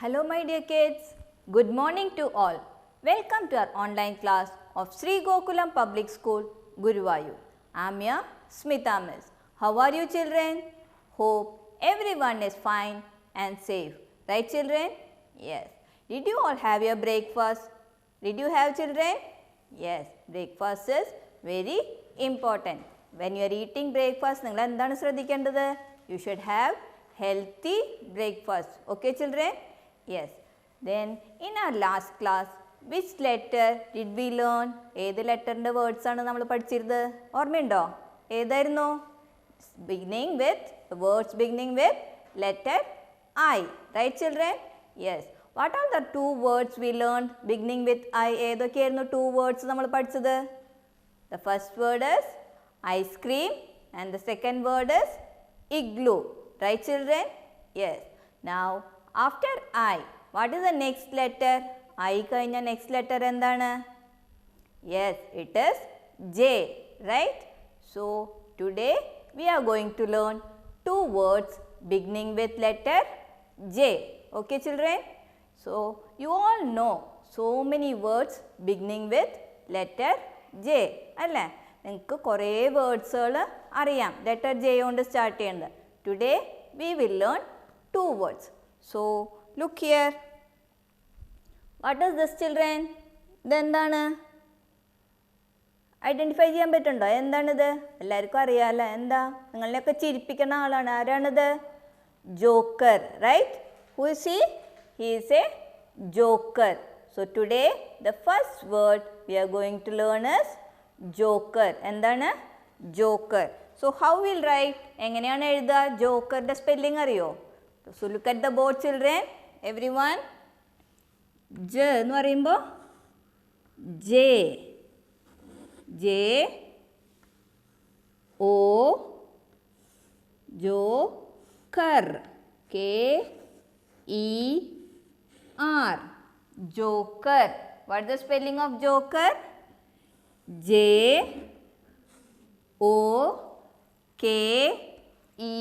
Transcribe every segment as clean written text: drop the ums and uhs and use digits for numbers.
Hello my dear kids, good morning to all. Welcome to our online class of Sri Gokulam Public School, Guruvayur. I am your Smita Miss. How are you children? Hope everyone is fine and safe. Right children? Yes. Did you all have your breakfast? Did you have children? Yes, breakfast is very important. When you are eating breakfast, you should have healthy breakfast. Okay children? Yes. Then in our last class, which letter did we learn? ഏത് ലെറ്ററിൻ്റെ words ആണ് നമ്മൾ പഠിച്ചിരുന്നത്? ഓർമ്മയുണ്ടോ? ഏതായിരുന്നു? Beginning with, the words beginning with letter I. Right children? Yes. What are the two words we learned beginning with I? ഏതൊക്കെയായിരുന്നു two words നമ്മൾ പഠിച്ചത്? The first word is ice cream and the second word is igloo. Right children? Yes. Now after I, what is the next letter? I കഴിഞ്ഞ next letter എന്താണ്? Yes, it is J. Right? So today we are going to learn two words beginning with letter J. Okay children? So you all know so many words beginning with letter J. അല്ലേ? നിങ്ങൾക്ക് കുറേ വേർഡ്സുകൾ അറിയാം letter J കൊണ്ട് start ചെയ്യുന്നത്. Today we will learn two words. So look here. What is this children? ഇതെന്താണ്? Identify ചെയ്യാൻ പറ്റുന്നുണ്ടോ? എന്താണിത്? എല്ലാവർക്കും അറിയാമല്ലോ. എന്താ? നിങ്ങളെയൊക്കെ ചിരിപ്പിക്കുന്ന ആളാണ്. ആരാണിത്? Joker. Right? Who is he? He is a joker. So today the first word we are going to learn is joker. എന്താണ്? Joker. So how will write? എങ്ങനെയാണ് എഴുതുക? ജോക്കറിൻ്റെ സ്പെല്ലിംഗ് അറിയോ? So look at the board children. Everyone. ജ എന്ന് പറയുമ്പോൾ J, J O joker, K E R, joker. What is the spelling of joker? J O K E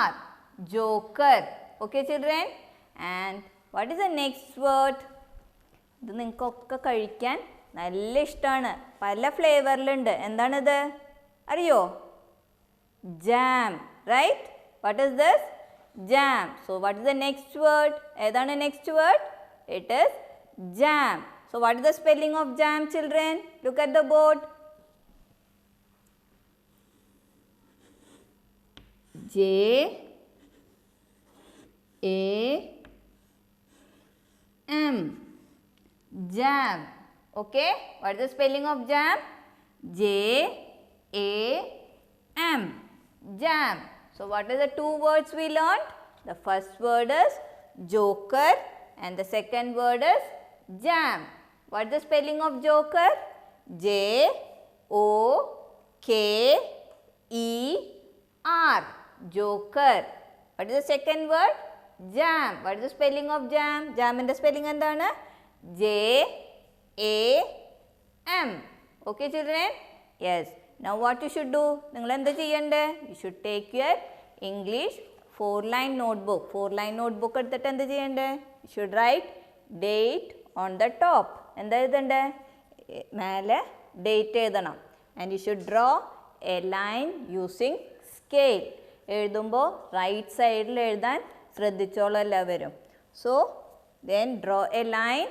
R, Joker. Okay children? And what is the next word? ഇത് നിങ്ങൾക്കൊക്കെ കഴിക്കാൻ നല്ല ഇഷ്ടമാണ്. പല ഫ്ലേവറിലുണ്ട്. എന്താണിത്? അറിയോ? Jam. Right? What is this? Jam. So what is the next word? ഏതാണ് next word? It is jam. So what is the spelling of jam children? Look at the board. J A M, jam. Okay, what is the spelling of jam? J A M, jam. So what are the two words we learned? The first word is joker and the second word is jam. What is the spelling of joker? J O K E R, joker. What is the second word? Jam. What is the spelling of jam? Jam in the spelling endana? J A M. Okay children? Yes. Now what you should do? Ningal endu cheyyande? You should take your English 4-line notebook. 4-line notebook എടുത്തിട്ട് എന്ത് ചെയ്യണ്ടേ? You should write date on the top. എന്താ എഴുതണ്ടേ? മേലെ date എഴുതണം. And you should draw A line using scale. എഴുതുമ്പോൾ right സൈഡിൽ എഴുതാൻ ശ്രദ്ധിച്ചോളൂ എല്ലാവരും. So then draw A line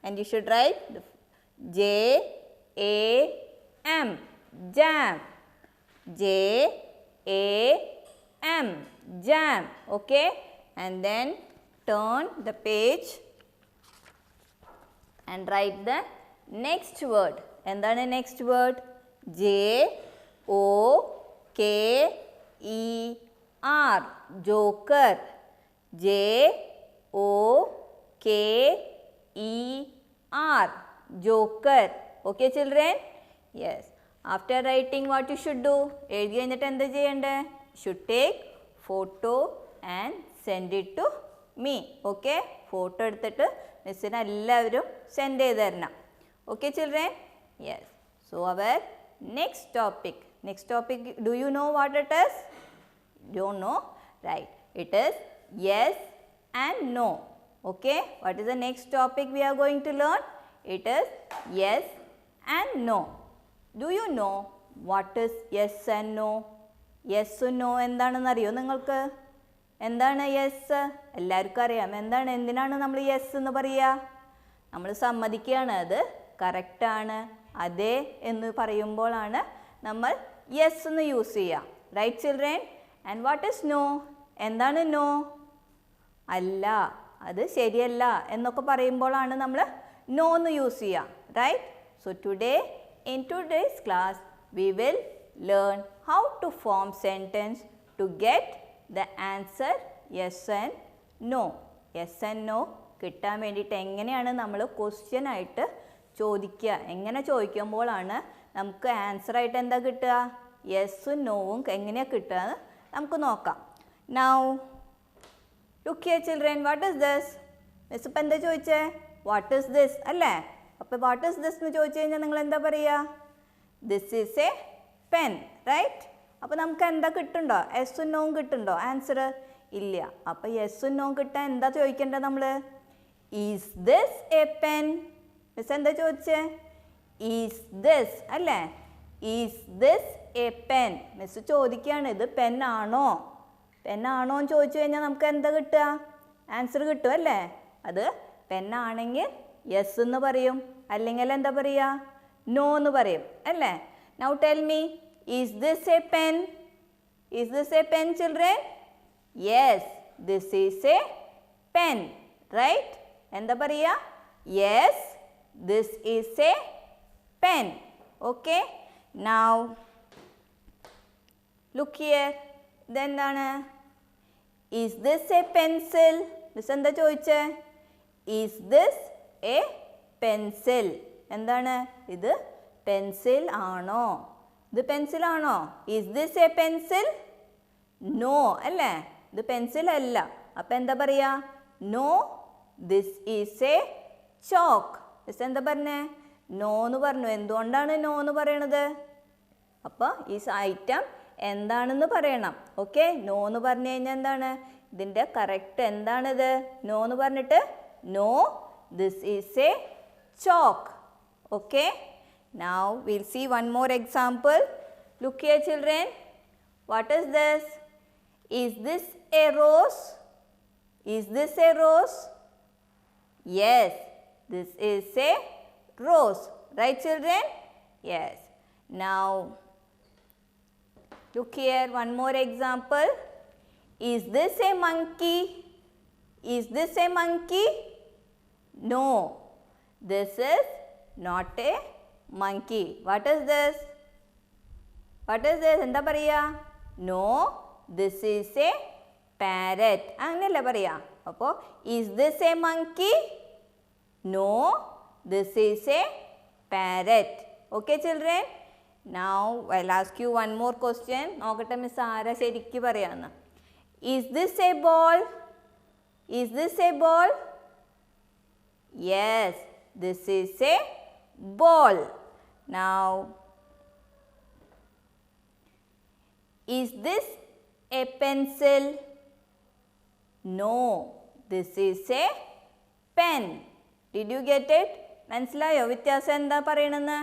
and you should write J A M, jam. J A M, jam. Okay? And then turn the page and write the next word. എന്താണ് next word? J O K E R, joker. J O K E R, joker. Okay children? Yes. After writing what you should do? എഴുതി കഴിഞ്ഞിട്ട് എന്താ ചെയ്യണ്ടേ? should take photo and send it to me. Okay? Photo എടുത്തിട്ട് മിസ്സിന് എല്ലാവരും send ചെയ്ത് തരണം. Okay children? Yes. So our next topic do you know what it is? Don't know? Right. It is yes and no. Okay, what is the next topic we are going to learn? It is yes and no. Do you know what is yes and no? Yes and no എന്താണെന്ന് അറിയോ നിങ്ങൾക്ക്? എന്താണ് yes? എല്ലാവർക്കും അറിയാം. എന്താണ്, എന്തിനാണ് നമ്മൾ yes എന്ന് പറയുക? നമ്മൾ സമ്മതിക്കുകയാണ്, അത് കറക്റ്റാണ്, അതെ എന്ന് പറയുമ്പോഴാണ് നമ്മൾ യെസ് എന്ന് യൂസ് ചെയ്യുക. Right children? And what is no? എന്താണ് നോ? അല്ല, അത് ശരിയല്ല എന്നൊക്കെ പറയുമ്പോഴാണ് നമ്മൾ നോ എന്ന് യൂസ് ചെയ്യുക. Right? So today in today's class we will learn how to form sentence to get the answer yes and no. Yes and no കിട്ടാൻ വേണ്ടിയിട്ട് എങ്ങനെയാണ് നമ്മൾ ക്വസ്റ്റ്യൻ ആയിട്ട് ചോദിക്കുക, എങ്ങനെ ചോദിക്കുമ്പോഴാണ് നമുക്ക് ആൻസർ ആയിട്ട് എന്താ കിട്ടുക, യെസ്സും നോവും എങ്ങനെയാണ് കിട്ടുക എന്ന് നമുക്ക് നോക്കാം. Now look here children, what is this? Miss ഇപ്പം എന്താ ചോദിച്ചേ? വാട്ട് ഈസ് ദിസ് അല്ലേ? അപ്പോൾ വാട്ട് ഈസ് ദിസ് എന്ന് ചോദിച്ചു കഴിഞ്ഞാൽ നിങ്ങൾ എന്താ പറയുക? This is a pen, right? അപ്പോൾ നമുക്ക് എന്താ കിട്ടുന്നുണ്ടോ? യെസ്സും നോവും കിട്ടുന്നുണ്ടോ ആൻസർ? ഇല്ല. അപ്പോൾ യെസ്സും നോവും കിട്ടാൻ എന്താ ചോദിക്കേണ്ടത് നമ്മൾ? Is this a pen? Miss എന്താ ചോദിച്ചേ? ഈസ് ദിസ് അല്ലേ? Is this a pen? Miss ചോദിക്കുകയാണ്, ഇത് പെൻ ആണോ? പെന്നാണോ എന്ന് ചോദിച്ചു കഴിഞ്ഞാൽ നമുക്ക് എന്താ കിട്ടുക? ആൻസർ കിട്ടും അല്ലേ? അത് പെന്നാണെങ്കിൽ യെസ് എന്ന് പറയും, അല്ലെങ്കിൽ എന്താ പറയുക? നോ എന്ന് പറയും അല്ലേ? Now tell me, is this a pen? Is this a pen children? Yes, this is a pen, right? എന്താ പറയുക? Yes, this is a pen. Okay, now look here, ഇതെന്താണ്? Is this a pencil? Miss എന്താ ചോദിച്ചേ? Is this a pencil? എന്താണ് ഇത്? Pencil ആണോ? ഇത് pencil ആണോ? Is this a pencil? No അല്ലേ? ഇത് പെൻസിൽ അല്ല. അപ്പം എന്താ പറയുക? No, this is a chalk. Miss എന്താ പറഞ്ഞേ? നോ എന്ന് പറഞ്ഞു. എന്തുകൊണ്ടാണ് നോ എന്ന് പറയണത്? അപ്പോൾ ഈ ഐറ്റം എന്താണെന്ന് പറയണം. ഓക്കെ, നോ എന്ന് പറഞ്ഞു കഴിഞ്ഞാൽ എന്താണ് ഇതിൻ്റെ കറക്റ്റ്? എന്താണിത്? നോ എന്ന് പറഞ്ഞിട്ട് no, this is a chalk. Okay, now will see one more example. Look here children, what is this? Is this a rose? Is this a rose? Yes, this is a rose. Right children? Yes. Now look here, one more example. Is this a monkey? Is this a monkey? No, this is not a monkey. What is this? What is this? എന്താ പറയുക? No, this is a parrot. അങ്ങനെയല്ലേ പറയുക? അപ്പോൾ is this a monkey? No, this is a parrot. Okay children? Now I'll ask you one more question. നോക്കട്ടെ miss ആരാ ശരിക്ക് പറയാന്ന്. Is this a ball? Is this a ball? Yes, this is a ball. Now, is this a pencil? No, this is a pen. Did you get it? മനസ്സിലായോ വ്യത്യാസം എന്താ പറയണെന്ന്?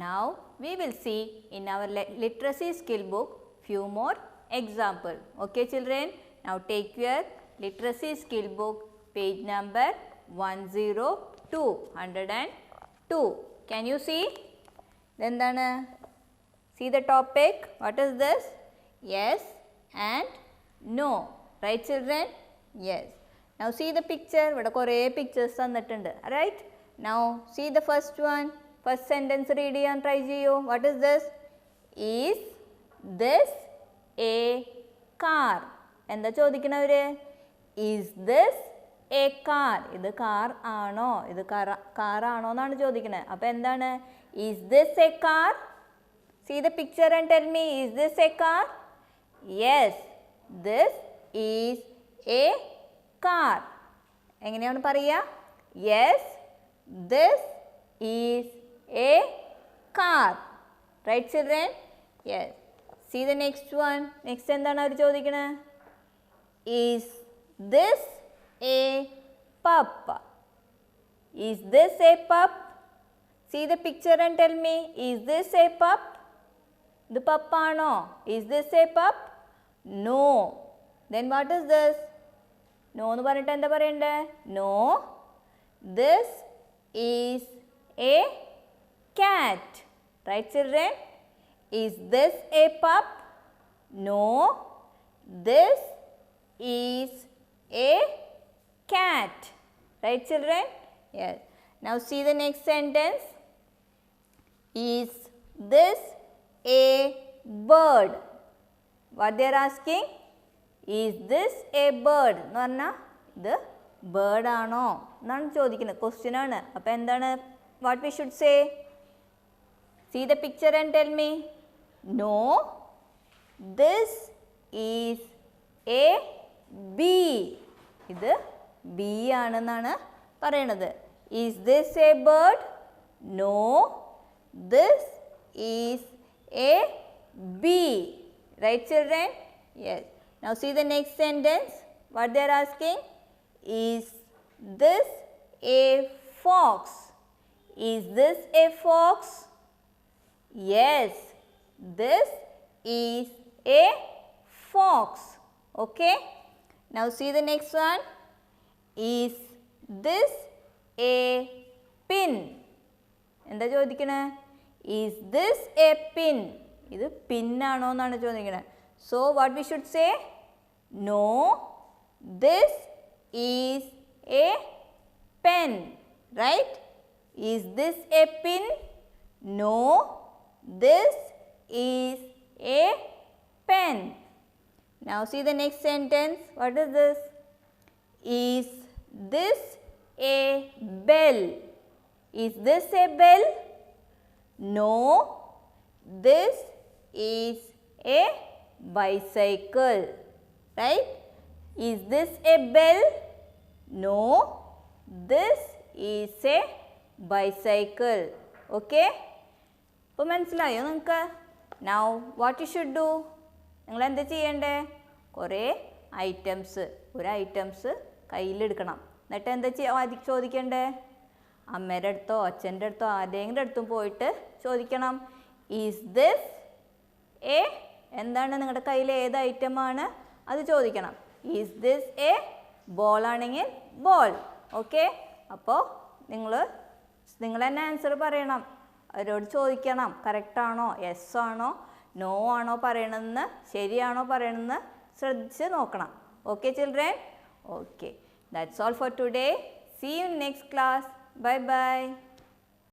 Now we will see in our literacy skill book few more example. Okay children, now take your literacy skill book page number 102. Can you see? എന്താണ്? See the topic. What is this? Yes and no. Right children? Yes. Now see the picture. ഇവിടെ കുറേ pictures തന്നിട്ടുണ്ട്. Right? Now see the first one. First sentence read ചെയ്യാൻ try ചെയ്യൂ. What is this? Is this a car? എന്താ ചോദിക്കണവര്? Is this a car? ഇത് car ആണോ? ഇത് car ആണോ എന്നാണ് ചോദിക്കുന്നത്. അപ്പോൾ എന്താണ്? Is this a car? See the picture and tell me, is this a car? Yes, this is a car. എങ്ങനെയാണ് പറയുക? Yes, this is a car. Right children? Yes. See the next one. Next എന്താണ് അവർ ചോദിക്കുന്നത്? Is this a pup. Is this a pup? See the picture and tell me, is this a pup? The pup ആണോ? Is this a pup? No. Then what is this? No എന്ന് പറഞ്ഞിട്ട് എന്താ പറയണ്ടേ? No. This is a cat. Right children? Is this a pup? No. This is a cat. Right children? Yes. Now see the next sentence. Is this a bird? What they are asking? Is this a bird? എന്ന് പറഞ്ഞാൽ ഇത് bird ആണോ എന്നാണ് ചോദിക്കുന്നത്. Question ആണ്. അപ്പോൾ എന്താണ് what we should say? See the picture and tell me. No. This is a bee. ഇത് bee ആണെന്നാണ് പറയണത്. Is this a bird? No. This is a bee. Right children? Yes. Now see the next sentence. What they are asking? Is this a fox? Is this a fox? Yes. This is a fox. Okay. Now see the next one. Is this a pin? എന്താ ചോദിക്കണേ? Is this a pin? ഇത് pin ആണോ എന്നാണ് ചോദിക്കണേ. So what we should say? No. This is a pen. Right? Is this a pin? No. This is a pen. Now see the next sentence. What is this? Is this a bell? Is this a bell? No. This is a bicycle. Right? Is this a bell? No. This is a bicycle. Okay? ഇപ്പോൾ മനസ്സിലായോ നിങ്ങൾക്ക്? Now what you should do? നിങ്ങൾ എന്താ ചെയ്യണ്ടേ? കുറേ items ഒരു items കയ്യിലെടുക്കണം. എന്നിട്ട് എന്താ ചോദിക്കണ്ടേ? അമ്മയുടെ അടുത്തോ അച്ഛൻ്റെ അടുത്തോ ആരുടെയെങ്കിലും അടുത്തും പോയിട്ട് ചോദിക്കണം. ഈസ് ദിസ് എ എന്താണ് നിങ്ങളുടെ കയ്യിൽ ഏത് ഐറ്റമാണ് അത് ചോദിക്കണം. ഈസ് ദിസ് എ ബോൾ ആണെങ്കിൽ ബോൾ. ഓക്കെ. അപ്പോൾ നിങ്ങൾ തന്നെ ആൻസർ പറയണം. അവരോട് ചോദിക്കണം കറക്റ്റാണോ യെസ് ആണോ നോ ആണോ പറയണമെന്ന് ശരിയാണോ പറയണമെന്ന് ശ്രദ്ധിച്ച് നോക്കണം. Okay children? Okay. That's all for today. See you in next class. Bye bye.